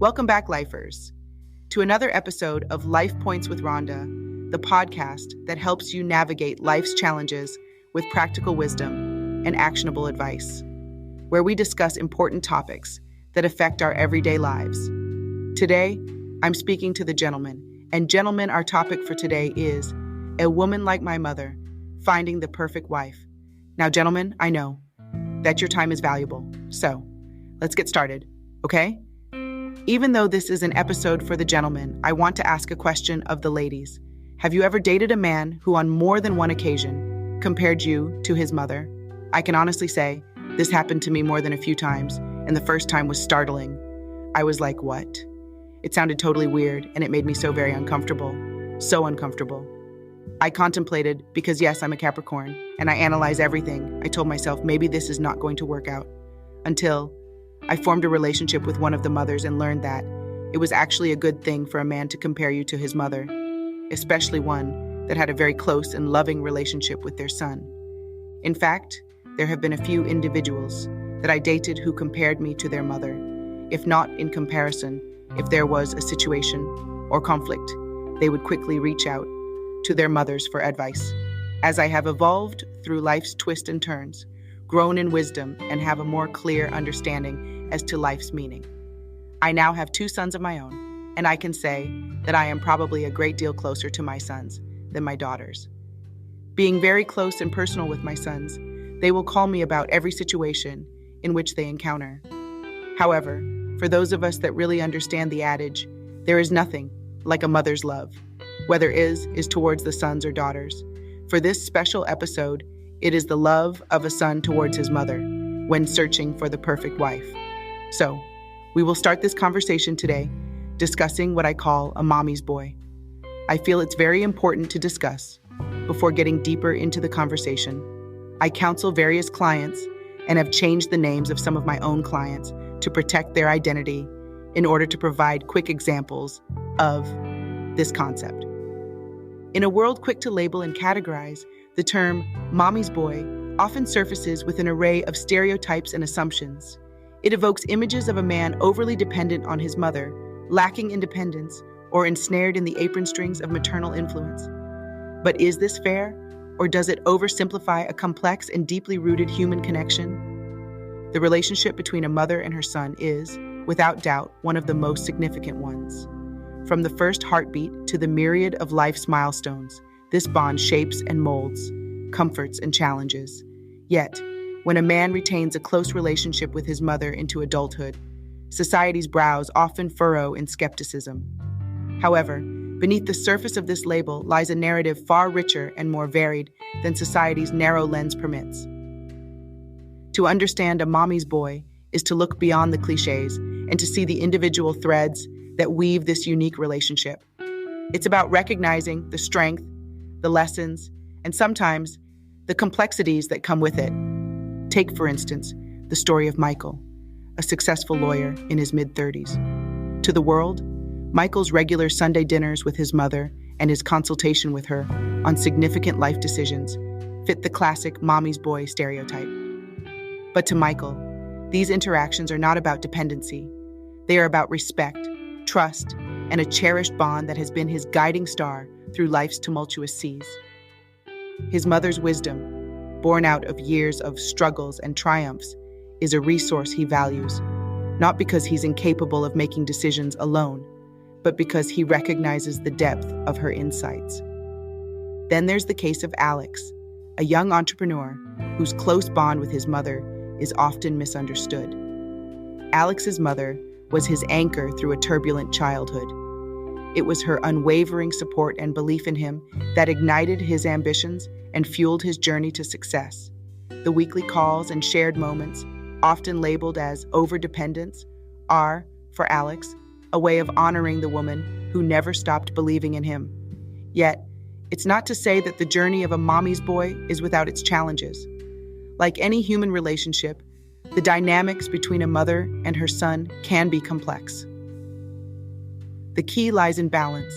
Welcome back, lifers, to another episode of Life Points with Rhonda, the podcast that helps you navigate life's challenges with practical wisdom and actionable advice, where we discuss important topics that affect our everyday lives. Today, I'm speaking to the gentleman, and gentlemen, our topic for today is A Woman Like My Mother, Finding the Perfect Wife. Now, gentlemen, I know that your time is valuable, so let's get started, okay? Even though this is an episode for the gentlemen, I want to ask a question of the ladies. Have you ever dated a man who on more than one occasion compared you to his mother? I can honestly say this happened to me more than a few times, and the first time was startling. I was like, what? It sounded totally weird, and it made me so very uncomfortable. So uncomfortable. I contemplated, because yes, I'm a Capricorn, and I analyze everything. I told myself maybe this is not going to work out. Until I formed a relationship with one of the mothers and learned that it was actually a good thing for a man to compare you to his mother, especially one that had a very close and loving relationship with their son. In fact, there have been a few individuals that I dated who compared me to their mother. If not in comparison, if there was a situation or conflict, they would quickly reach out to their mothers for advice. As I have evolved through life's twists and turns, grown in wisdom, and have a more clear understanding as to life's meaning, I now have 2 sons of my own, and I can say that I am probably a great deal closer to my sons than my daughters. Being very close and personal with my sons, they will call me about every situation in which they encounter. However, for those of us that really understand the adage, there is nothing like a mother's love, whether is towards the sons or daughters. For this special episode, it is the love of a son towards his mother when searching for the perfect wife. So, we will start this conversation today discussing what I call a mommy's boy. I feel it's very important to discuss before getting deeper into the conversation. I counsel various clients and have changed the names of some of my own clients to protect their identity in order to provide quick examples of this concept. In a world quick to label and categorize, the term mommy's boy often surfaces with an array of stereotypes and assumptions. It evokes images of a man overly dependent on his mother, lacking independence, or ensnared in the apron strings of maternal influence. But is this fair, or does it oversimplify a complex and deeply rooted human connection? The relationship between a mother and her son is, without doubt, one of the most significant ones. From the first heartbeat to the myriad of life's milestones, this bond shapes and molds, comforts and challenges. Yet, when a man retains a close relationship with his mother into adulthood, society's brows often furrow in skepticism. However, beneath the surface of this label lies a narrative far richer and more varied than society's narrow lens permits. To understand a mommy's boy is to look beyond the cliches and to see the individual threads that weave this unique relationship. It's about recognizing the strength, the lessons, and sometimes the complexities that come with it. Take, for instance, the story of Michael, a successful lawyer in his mid-30s. To the world, Michael's regular Sunday dinners with his mother and his consultation with her on significant life decisions fit the classic mommy's boy stereotype. But to Michael, these interactions are not about dependency. They are about respect, trust, and a cherished bond that has been his guiding star through life's tumultuous seas. His mother's wisdom, born out of years of struggles and triumphs, is a resource he values, not because he's incapable of making decisions alone, but because he recognizes the depth of her insights. Then there's the case of Alex, a young entrepreneur whose close bond with his mother is often misunderstood. Alex's mother was his anchor through a turbulent childhood. It was her unwavering support and belief in him that ignited his ambitions and fueled his journey to success. The weekly calls and shared moments, often labeled as overdependence, are, for Alex, a way of honoring the woman who never stopped believing in him. Yet, it's not to say that the journey of a mommy's boy is without its challenges. Like any human relationship, the dynamics between a mother and her son can be complex. The key lies in balance,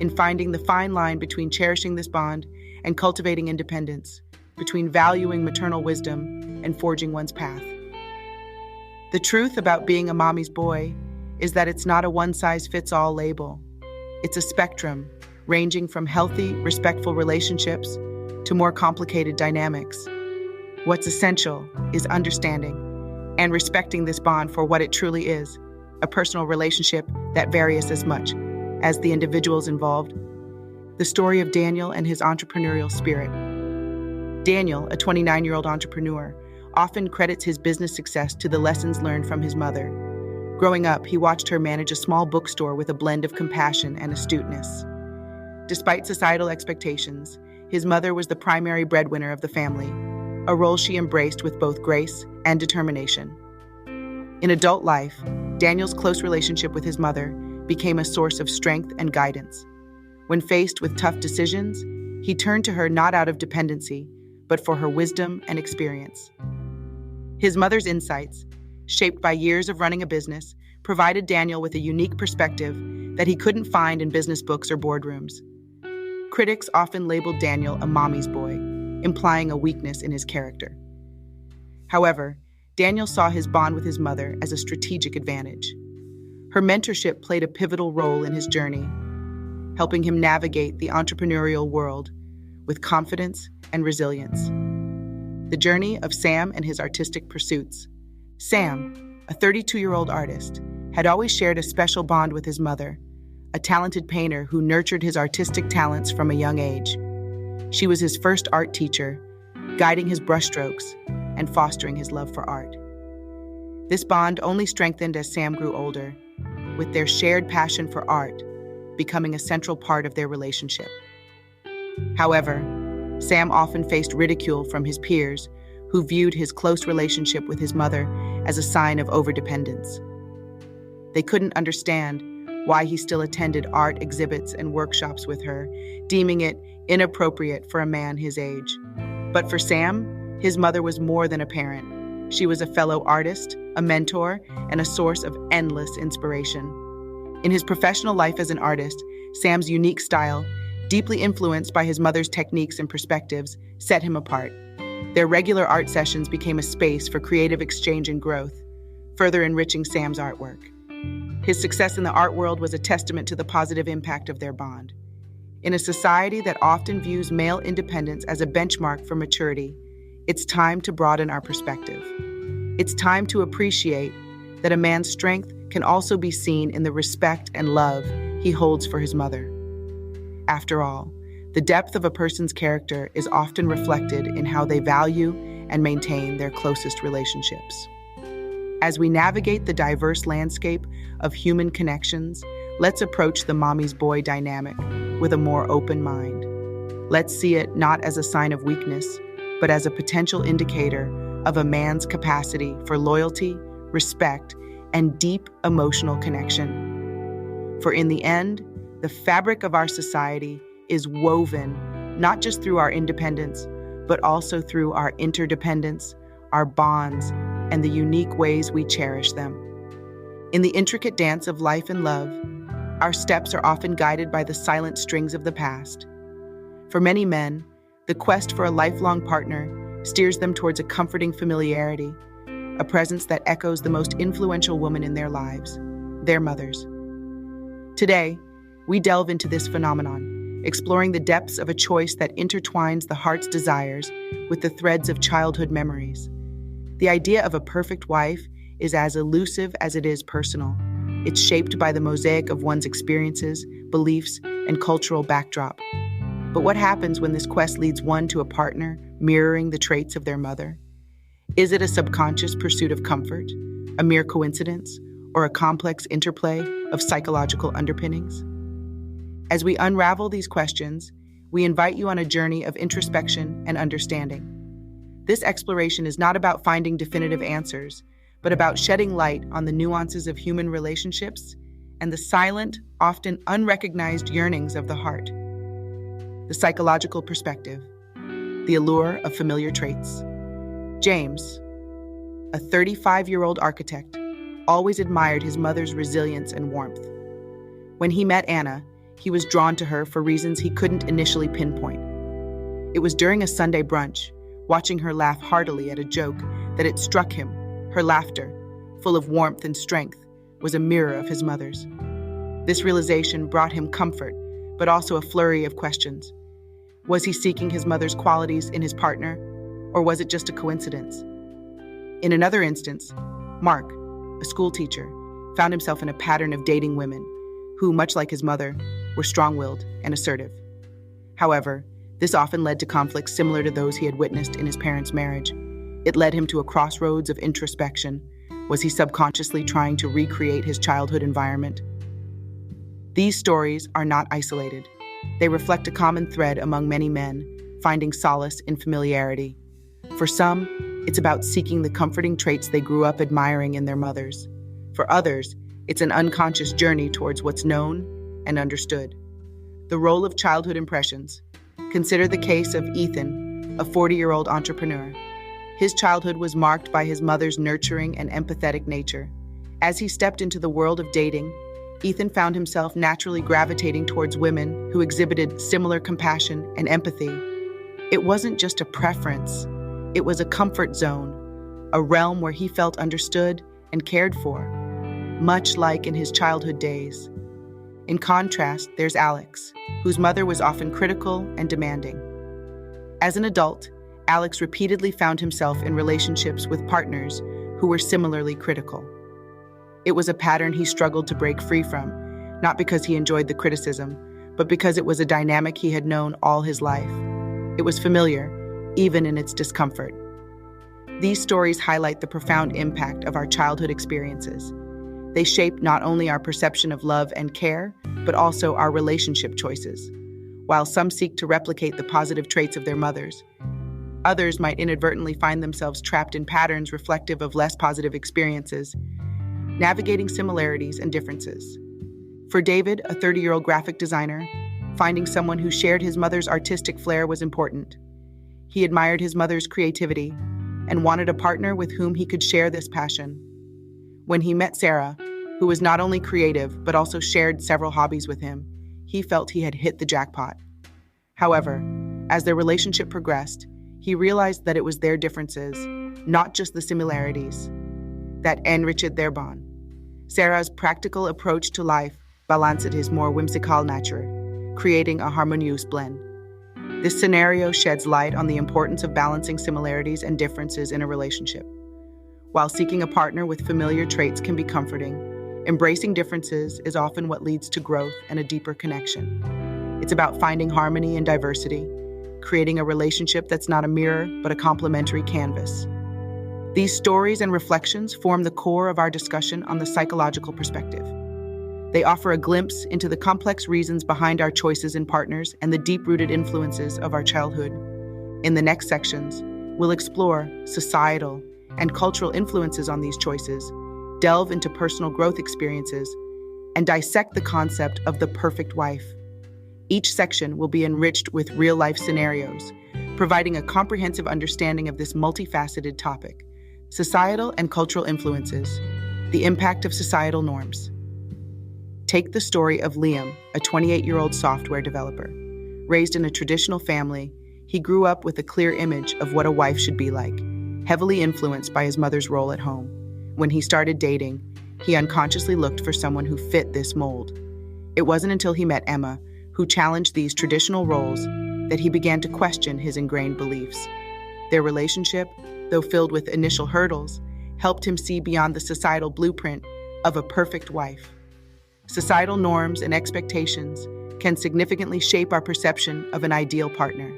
in finding the fine line between cherishing this bond and cultivating independence, between valuing maternal wisdom and forging one's path. The truth about being a mommy's boy is that it's not a one-size-fits-all label. It's a spectrum, ranging from healthy, respectful relationships to more complicated dynamics. What's essential is understanding and respecting this bond for what it truly is, a personal relationship that varies as much as the individuals involved. The story of Daniel and his entrepreneurial spirit. Daniel, a 29-year-old entrepreneur, often credits his business success to the lessons learned from his mother. Growing up, he watched her manage a small bookstore with a blend of compassion and astuteness. Despite societal expectations, his mother was the primary breadwinner of the family, a role she embraced with both grace and determination. In adult life, Daniel's close relationship with his mother became a source of strength and guidance. When faced with tough decisions, he turned to her not out of dependency, but for her wisdom and experience. His mother's insights, shaped by years of running a business, provided Daniel with a unique perspective that he couldn't find in business books or boardrooms. Critics often labeled Daniel a mommy's boy, implying a weakness in his character. However, Daniel saw his bond with his mother as a strategic advantage. Her mentorship played a pivotal role in his journey, helping him navigate the entrepreneurial world with confidence and resilience. The journey of Sam and his artistic pursuits. Sam, a 32-year-old artist, had always shared a special bond with his mother, a talented painter who nurtured his artistic talents from a young age. She was his first art teacher, guiding his brushstrokes and fostering his love for art. This bond only strengthened as Sam grew older, with their shared passion for art becoming a central part of their relationship. However, Sam often faced ridicule from his peers, who viewed his close relationship with his mother as a sign of overdependence. They couldn't understand why he still attended art exhibits and workshops with her, deeming it inappropriate for a man his age. But for Sam, his mother was more than a parent. She was a fellow artist, a mentor, and a source of endless inspiration. In his professional life as an artist, Sam's unique style, deeply influenced by his mother's techniques and perspectives, set him apart. Their regular art sessions became a space for creative exchange and growth, further enriching Sam's artwork. His success in the art world was a testament to the positive impact of their bond. In a society that often views male independence as a benchmark for maturity, it's time to broaden our perspective. It's time to appreciate that a man's strength can also be seen in the respect and love he holds for his mother. After all, the depth of a person's character is often reflected in how they value and maintain their closest relationships. As we navigate the diverse landscape of human connections, let's approach the mommy's boy dynamic with a more open mind. Let's see it not as a sign of weakness, but as a potential indicator of a man's capacity for loyalty, respect, and deep emotional connection. For in the end, the fabric of our society is woven not just through our independence, but also through our interdependence, our bonds, and the unique ways we cherish them. In the intricate dance of life and love, our steps are often guided by the silent strings of the past. For many men, the quest for a lifelong partner steers them towards a comforting familiarity, a presence that echoes the most influential woman in their lives, their mothers. Today, we delve into this phenomenon, exploring the depths of a choice that intertwines the heart's desires with the threads of childhood memories. The idea of a perfect wife is as elusive as it is personal. It's shaped by the mosaic of one's experiences, beliefs, and cultural backdrop. But what happens when this quest leads one to a partner mirroring the traits of their mother? Is it a subconscious pursuit of comfort, a mere coincidence, or a complex interplay of psychological underpinnings? As we unravel these questions, we invite you on a journey of introspection and understanding. This exploration is not about finding definitive answers, but about shedding light on the nuances of human relationships and the silent, often unrecognized yearnings of the heart. The psychological perspective, the allure of familiar traits. James, a 35-year-old architect, always admired his mother's resilience and warmth. When he met Anna, he was drawn to her for reasons he couldn't initially pinpoint. It was during a Sunday brunch, watching her laugh heartily at a joke, that it struck him. Her laughter, full of warmth and strength, was a mirror of his mother's. This realization brought him comfort, but also a flurry of questions. Was he seeking his mother's qualities in his partner, or was it just a coincidence? In another instance, Mark, a school teacher, found himself in a pattern of dating women who, much like his mother, were strong-willed and assertive. However, this often led to conflicts similar to those he had witnessed in his parents' marriage. It led him to a crossroads of introspection. Was he subconsciously trying to recreate his childhood environment? These stories are not isolated. They reflect a common thread among many men, finding solace in familiarity. For some, it's about seeking the comforting traits they grew up admiring in their mothers. For others, it's an unconscious journey towards what's known and understood. The role of childhood impressions. Consider the case of Ethan, a 40-year-old entrepreneur. His childhood was marked by his mother's nurturing and empathetic nature. As he stepped into the world of dating, Ethan found himself naturally gravitating towards women who exhibited similar compassion and empathy. It wasn't just a preference, it was a comfort zone, a realm where he felt understood and cared for, much like in his childhood days. In contrast, there's Alex, whose mother was often critical and demanding. As an adult, Alex repeatedly found himself in relationships with partners who were similarly critical. It was a pattern he struggled to break free from, not because he enjoyed the criticism, but because it was a dynamic he had known all his life. It was familiar, even in its discomfort. These stories highlight the profound impact of our childhood experiences. They shape not only our perception of love and care, but also our relationship choices. While some seek to replicate the positive traits of their mothers, others might inadvertently find themselves trapped in patterns reflective of less positive experiences, navigating similarities and differences. For David, a 30-year-old graphic designer, finding someone who shared his mother's artistic flair was important. He admired his mother's creativity and wanted a partner with whom he could share this passion. When he met Sarah, who was not only creative but also shared several hobbies with him, he felt he had hit the jackpot. However, as their relationship progressed, he realized that it was their differences, not just the similarities, that enriched their bond. Sarah's practical approach to life balanced his more whimsical nature, creating a harmonious blend. This scenario sheds light on the importance of balancing similarities and differences in a relationship. While seeking a partner with familiar traits can be comforting, embracing differences is often what leads to growth and a deeper connection. It's about finding harmony in diversity, creating a relationship that's not a mirror but a complementary canvas. These stories and reflections form the core of our discussion on the psychological perspective. They offer a glimpse into the complex reasons behind our choices in partners and the deep-rooted influences of our childhood. In the next sections, we'll explore societal and cultural influences on these choices, delve into personal growth experiences, and dissect the concept of the perfect wife. Each section will be enriched with real-life scenarios, providing a comprehensive understanding of this multifaceted topic. Societal and cultural influences, the impact of societal norms. Take the story of Liam, a 28-year-old software developer. Raised in a traditional family, he grew up with a clear image of what a wife should be like, heavily influenced by his mother's role at home. When he started dating, he unconsciously looked for someone who fit this mold. It wasn't until he met Emma, who challenged these traditional roles, that he began to question his ingrained beliefs. Their relationship, though filled with initial hurdles, helped him see beyond the societal blueprint of a perfect wife. Societal norms and expectations can significantly shape our perception of an ideal partner.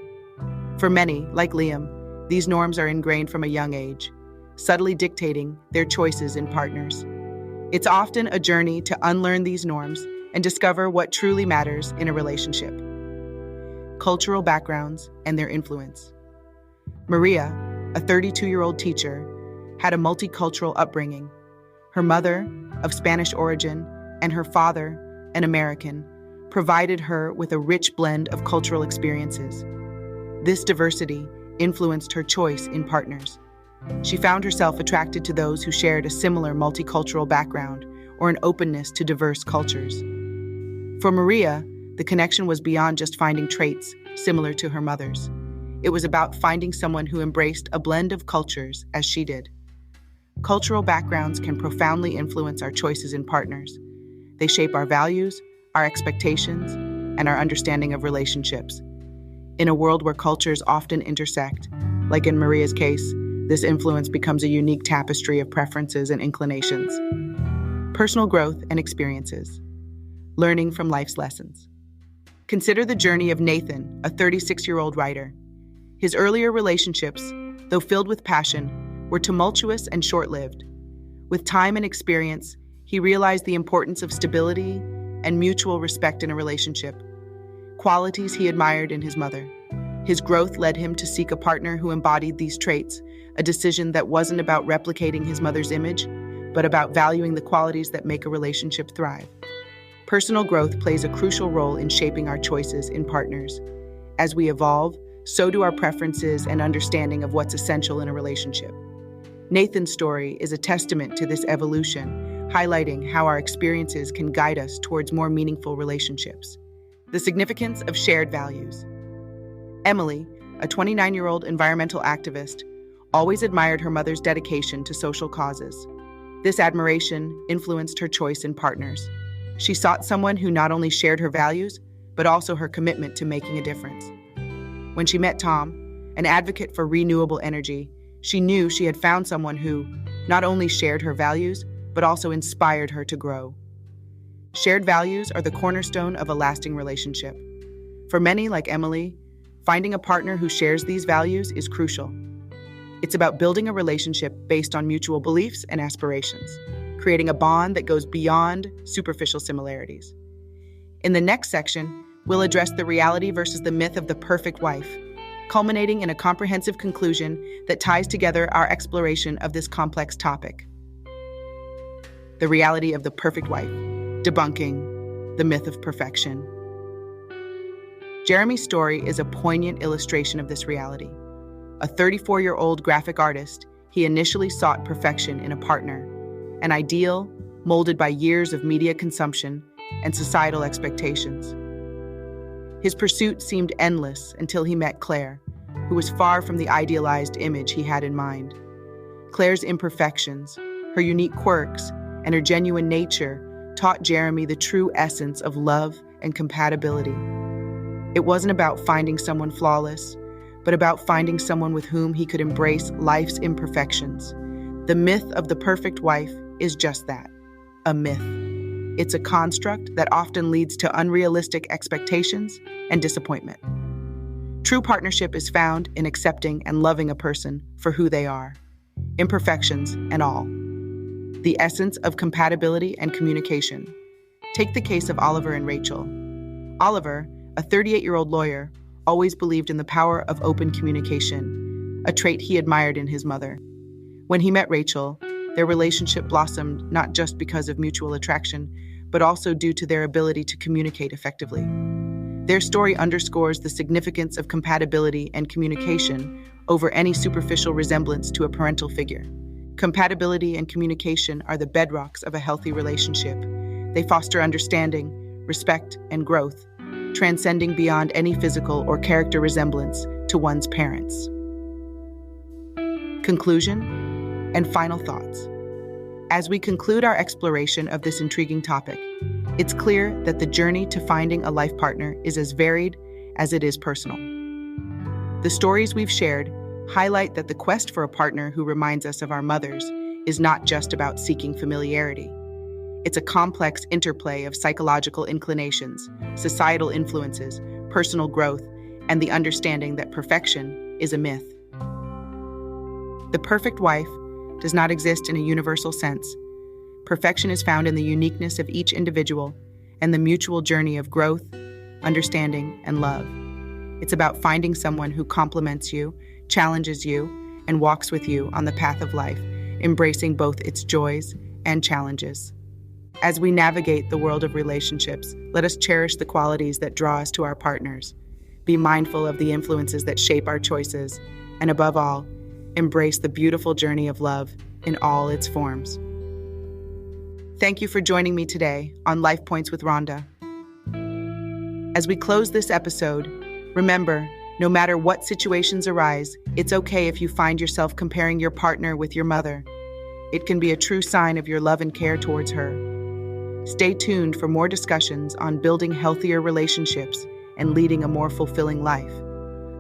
For many, like Liam, these norms are ingrained from a young age, subtly dictating their choices in partners. It's often a journey to unlearn these norms and discover what truly matters in a relationship. Cultural backgrounds and their influence. Maria, a 32-year-old teacher, had a multicultural upbringing. Her mother, of Spanish origin, and her father, an American, provided her with a rich blend of cultural experiences. This diversity influenced her choice in partners. She found herself attracted to those who shared a similar multicultural background or an openness to diverse cultures. For Maria, the connection was beyond just finding traits similar to her mother's. It was about finding someone who embraced a blend of cultures as she did. Cultural backgrounds can profoundly influence our choices in partners. They shape our values, our expectations, and our understanding of relationships. In a world where cultures often intersect, like in Maria's case, this influence becomes a unique tapestry of preferences and inclinations. Personal growth and experiences. Learning from life's lessons. Consider the journey of Nathan, a 36-year-old writer. His earlier relationships, though filled with passion, were tumultuous and short-lived. With time and experience, he realized the importance of stability and mutual respect in a relationship, qualities he admired in his mother. His growth led him to seek a partner who embodied these traits, a decision that wasn't about replicating his mother's image, but about valuing the qualities that make a relationship thrive. Personal growth plays a crucial role in shaping our choices in partners. As we evolve, so do our preferences and understanding of what's essential in a relationship. Nathan's story is a testament to this evolution, highlighting how our experiences can guide us towards more meaningful relationships. The significance of shared values. Emily, a 29-year-old environmental activist, always admired her mother's dedication to social causes. This admiration influenced her choice in partners. She sought someone who not only shared her values, but also her commitment to making a difference. When she met Tom, an advocate for renewable energy, she knew she had found someone who not only shared her values, but also inspired her to grow. Shared values are the cornerstone of a lasting relationship. For many, like Emily, finding a partner who shares these values is crucial. It's about building a relationship based on mutual beliefs and aspirations, creating a bond that goes beyond superficial similarities. In the next section, we'll address the reality versus the myth of the perfect wife, culminating in a comprehensive conclusion that ties together our exploration of this complex topic. The reality of the perfect wife, debunking the myth of perfection. Jeremy's story is a poignant illustration of this reality. A 34-year-old graphic artist, he initially sought perfection in a partner, an ideal molded by years of media consumption and societal expectations. His pursuit seemed endless until he met Claire, who was far from the idealized image he had in mind. Claire's imperfections, her unique quirks, and her genuine nature taught Jeremy the true essence of love and compatibility. It wasn't about finding someone flawless, but about finding someone with whom he could embrace life's imperfections. The myth of the perfect wife is just that, a myth. It's a construct that often leads to unrealistic expectations and disappointment. True partnership is found in accepting and loving a person for who they are, imperfections and all. The essence of compatibility and communication. Take the case of Oliver and Rachel. Oliver, a 38-year-old lawyer, always believed in the power of open communication, a trait he admired in his mother. When he met Rachel, their relationship blossomed not just because of mutual attraction, but also due to their ability to communicate effectively. Their story underscores the significance of compatibility and communication over any superficial resemblance to a parental figure. Compatibility and communication are the bedrocks of a healthy relationship. They foster understanding, respect, and growth, transcending beyond any physical or character resemblance to one's parents. Conclusion and final thoughts. As we conclude our exploration of this intriguing topic, it's clear that the journey to finding a life partner is as varied as it is personal. The stories we've shared highlight that the quest for a partner who reminds us of our mothers is not just about seeking familiarity. It's a complex interplay of psychological inclinations, societal influences, personal growth, and the understanding that perfection is a myth. The perfect wife does not exist in a universal sense. Perfection is found in the uniqueness of each individual and the mutual journey of growth, understanding, and love. It's about finding someone who complements you, challenges you, and walks with you on the path of life, embracing both its joys and challenges. As we navigate the world of relationships, let us cherish the qualities that draw us to our partners, be mindful of the influences that shape our choices, and above all, embrace the beautiful journey of love in all its forms. Thank you for joining me today on Life Points with Rhonda. As we close this episode, remember, no matter what situations arise, it's okay if you find yourself comparing your partner with your mother. It can be a true sign of your love and care towards her. Stay tuned for more discussions on building healthier relationships and leading a more fulfilling life.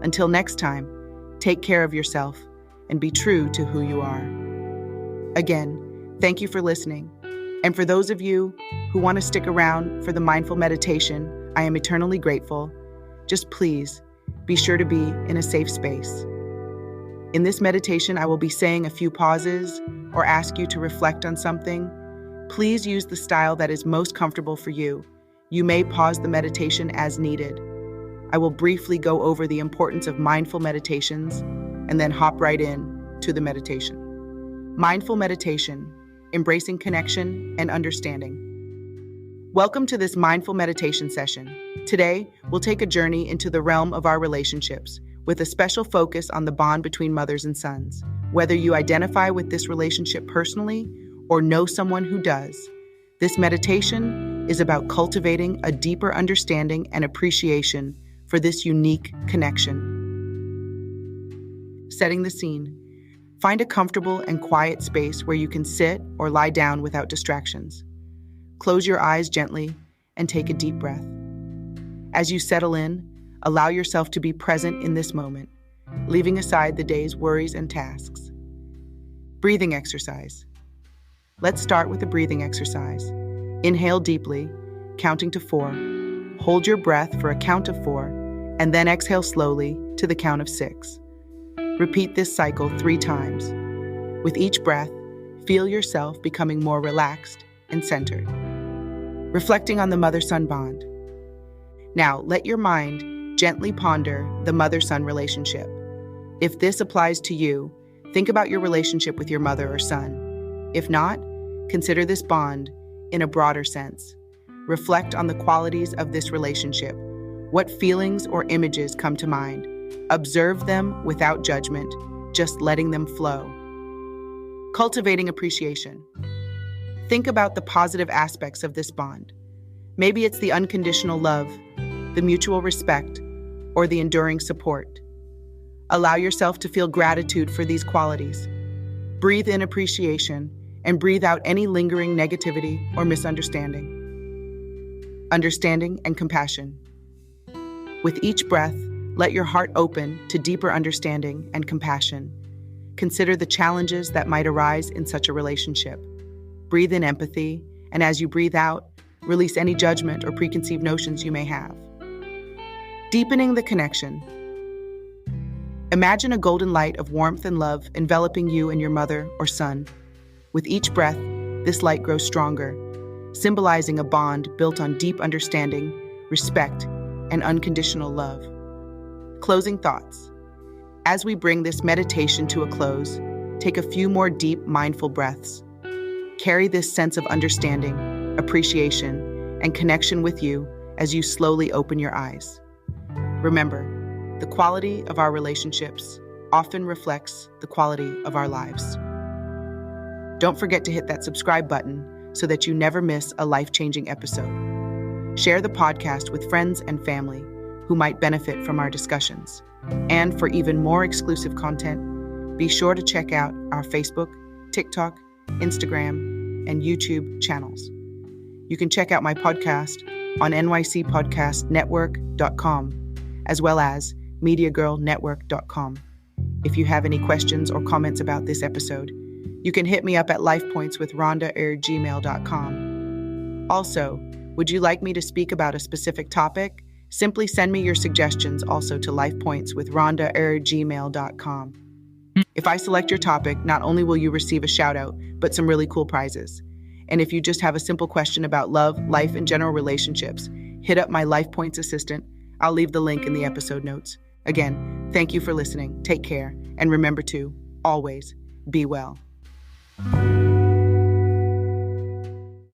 Until next time, take care of yourself and be true to who you are. Again, thank you for listening. And for those of you who want to stick around for the mindful meditation, I am eternally grateful. Just please be sure to be in a safe space. In this meditation, I will be saying a few pauses or ask you to reflect on something. Please use the style that is most comfortable for you. You may pause the meditation as needed. I will briefly go over the importance of mindful meditations and then hop right in to the meditation. Mindful meditation, embracing connection and understanding. Welcome to this mindful meditation session. Today, we'll take a journey into the realm of our relationships, with a special focus on the bond between mothers and sons. Whether you identify with this relationship personally or know someone who does, this meditation is about cultivating a deeper understanding and appreciation for this unique connection. Setting the scene. Find a comfortable and quiet space where you can sit or lie down without distractions. Close your eyes gently and take a deep breath. As you settle in, allow yourself to be present in this moment, leaving aside the day's worries and tasks. Breathing exercise. Let's start with a breathing exercise. Inhale deeply, counting to 4. Hold your breath for a count of 4, and then exhale slowly to the count of 6. Repeat this cycle 3 times. With each breath, feel yourself becoming more relaxed and centered. Reflecting on the mother-son bond. Now, let your mind gently ponder the mother-son relationship. If this applies to you, think about your relationship with your mother or son. If not, consider this bond in a broader sense. Reflect on the qualities of this relationship. What feelings or images come to mind? Observe them without judgment, just letting them flow. Cultivating appreciation. Think about the positive aspects of this bond. Maybe it's the unconditional love, the mutual respect, or the enduring support. Allow yourself to feel gratitude for these qualities. Breathe in appreciation and breathe out any lingering negativity or misunderstanding. Understanding and compassion. With each breath, let your heart open to deeper understanding and compassion. Consider the challenges that might arise in such a relationship. Breathe in empathy, and as you breathe out, release any judgment or preconceived notions you may have. Deepening the connection. Imagine a golden light of warmth and love enveloping you and your mother or son. With each breath, this light grows stronger, symbolizing a bond built on deep understanding, respect, and unconditional love. Closing thoughts. As we bring this meditation to a close, take a few more deep, mindful breaths. Carry this sense of understanding, appreciation, and connection with you as you slowly open your eyes. Remember, the quality of our relationships often reflects the quality of our lives. Don't forget to hit that subscribe button so that you never miss a life-changing episode. Share the podcast with friends and family who might benefit from our discussions. And for even more exclusive content, be sure to check out our Facebook, TikTok, Instagram, and YouTube channels. You can check out my podcast on nycpodcastnetwork.com, as well as mediagirlnetwork.com. If you have any questions or comments about this episode, you can hit me up at lifepointswithrhonda@gmail.com. Also, would you like me to speak about a specific topic? Simply send me your suggestions also to lifepointswithrhonda@gmail.com. If I select your topic, not only will you receive a shout out, but some really cool prizes. And if you just have a simple question about love, life, and general relationships, hit up my Life Points assistant. I'll leave the link in the episode notes. Again, thank you for listening. Take care. And remember to always be well.